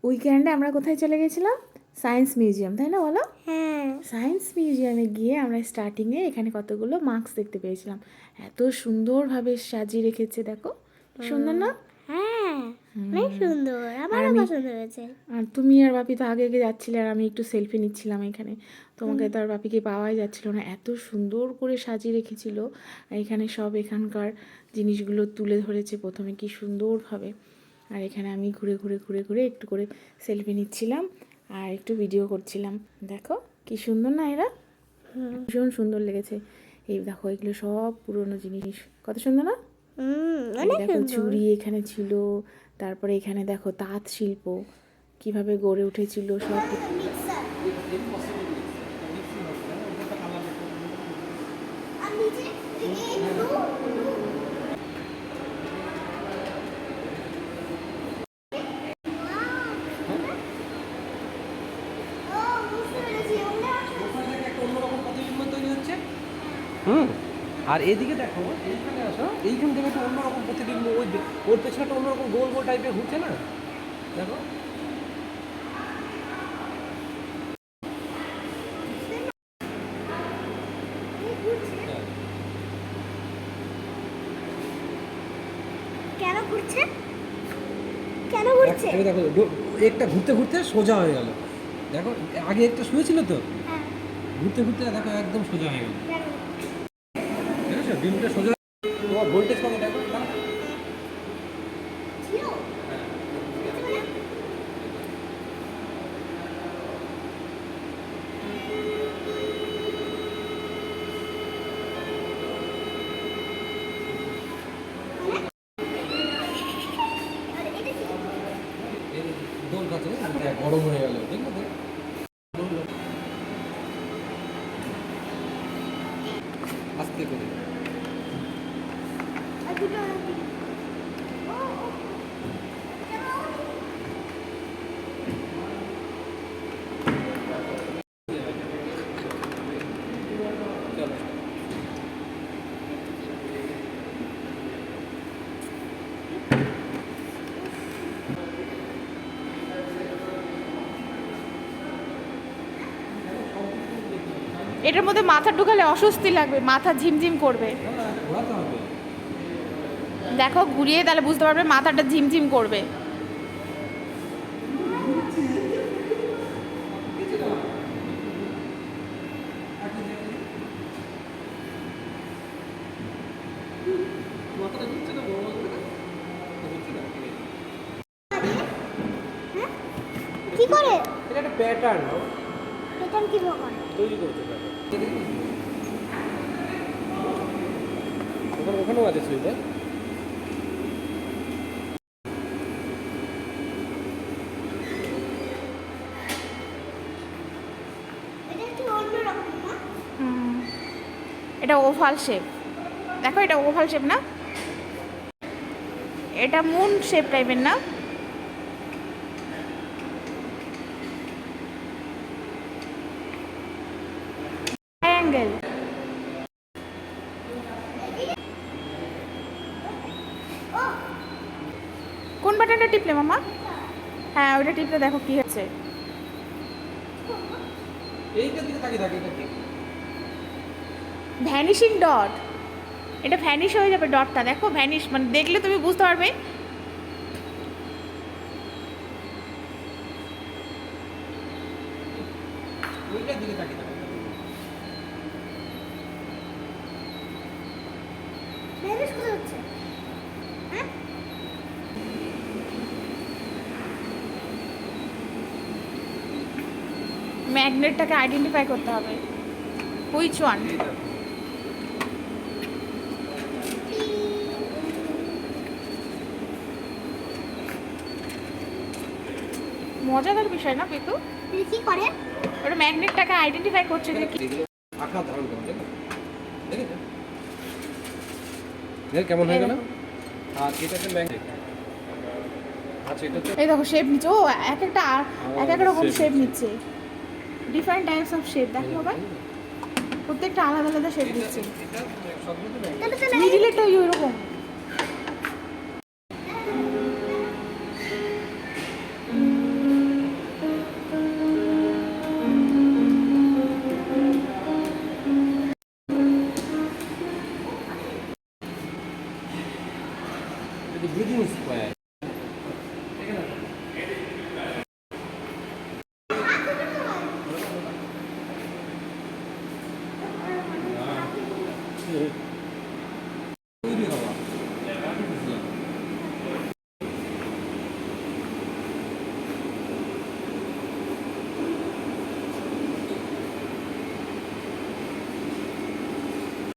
উইকেন্ডে আমরা কোথায় চলে গেছিলাম? সায়েন্স মিউজিয়াম, তাই না বলো? হ্যাঁ। সায়েন্স মিউজিয়ামে গিয়ে আমরা স্টার্টিংয়ে এখানে কতগুলো মাস্ক দেখতে পেয়েছিলাম। এত সুন্দরভাবে সাজিয়ে রেখেছে, দেখো সুন্দর না? হ্যাঁ, অনেক সুন্দর, আমারও আমি পছন্দ হয়েছে। আর তুমি আর বাপি তো আগে আগে যাচ্ছিলে, আর আমি একটু সেলফি নিচ্ছিলাম এখানে। তোমাকে তো আর বাপিকে পাওয়াই যাচ্ছিল না, এত সুন্দর করে সাজিয়ে রেখেছিল। এখানে সব এখানকার জিনিসগুলো তুলে ধরেছে প্রথমে কি সুন্দরভাবে। আর এখানে আমি ঘুরে ঘুরে ঘুরে ঘুরে একটু করে সেলফি নিচ্ছিলাম আর একটু ভিডিও করছিলাম। দেখো কি সুন্দর না এরা, ভীষণ সুন্দর লেগেছে। এই দেখো এগুলো সব পুরনো জিনিস, কত সুন্দর না? এই অনেক দেখো সুন্দর। চুড়ি এখানে ছিল, তারপরে এখানে দেখো তাঁত শিল্প কিভাবে গড়ে উঠেছিল সব। হুম। আর এদিকে দেখো, এইখানে আসো, এইখান থেকে একটা অন্যরকম প্রতিবিম্ব, ওর পেছনে একটা অন্যরকম গোল গোল টাইপের ঘুরছে না, দেখো। কেন ঘুরছে? কেন ঘুরছে? এই দেখো, একটা ঘুরতে ঘুরতে সোজা হয়ে গেল, দেখো। আগে একটা শুয়েছিল তো, হ্যাঁ, ঘুরতে ঘুরতে দেখো একদম সোজা হয়ে গেল, কেন? ঠিক আছে? বিমটা সোজা, তোমার ভোল্টেজ কত দেখো। জিরো? আর এটা কি? দোল গাছে গরম হয়ে গেল, দেখলো তো? আস্তে করে আর দুটো আর কি? ও, ও, কেমন? চলো। এটার মধ্যে মাথা ঢুকালে অস্বস্তি লাগবে, মাথা ঝিমঝিম করবে। ঘোরাতে হবে। দেখো ঘুরিয়ে তাহলে বুঝতে পারবে মাথাটা ঝিমঝিম করবে। মাথাটা ঘুরছে না, বড় ঘুরছে না। হ্যাঁ? কি করে? এটা একটা প্যাটার্ন এটা কি করে? তৈরি করেছে, প্যাটার্ন। ওখানেও আছে সুইপার। এটা একটু অন্যরকম না? এটা ওভাল শেপ, দেখো এটা ওভাল শেপ না, এটা মুন শেপ টাইপের না? ট্রায়াঙ্গেল। কোন বাটনটা টিপলে মামা? হ্যাঁ ওইটা টিপলে দেখো কি হচ্ছে। এইটার দিকে তাকিয়ে থাকে, এটা ঠিক। ভ্যানিশিং ডট, এটা ভ্যানিশ হয়ে যাবে ডটটা, দেখো ভ্যানিশ, মানে দেখলে তুমি বুঝতে পারবে। ওইটার দিকে তাকিয়ে থাকে। ভ্যানিশ কোথায় হচ্ছে? হ্যাঁ? ম্যাগনেটটাকে আইডেন্টিফাই করতে হবে, হুইচ ওয়ান। মজাদার বিষয় না পেতু, এটা কি করে? ওটা ম্যাগনেটটাকে আইডেন্টিফাই করছে যে কি। আকার ধারণ করে, দেখো, দেখেছো? দেখ কেমন হয়ে গেল। আর এটা হচ্ছে ম্যাগনেট। আচ্ছা, এটা হচ্ছে এই দেখো শেপ নিচ্ছে, ও এক একটা এক এক রকম শেপ নিচ্ছে, ডিফারেন্ট টাইপস অফ শেপ, দেখো বাবা প্রত্যেকটা আলাদা আলাদা শেপ দিচ্ছে। এটা সবগুলো তো ম্যাগনেট। তাহলে তো না, মিডিলেরটা ওইরকম। ব্রিডিং স্কোয়ার তৈরি হওয়া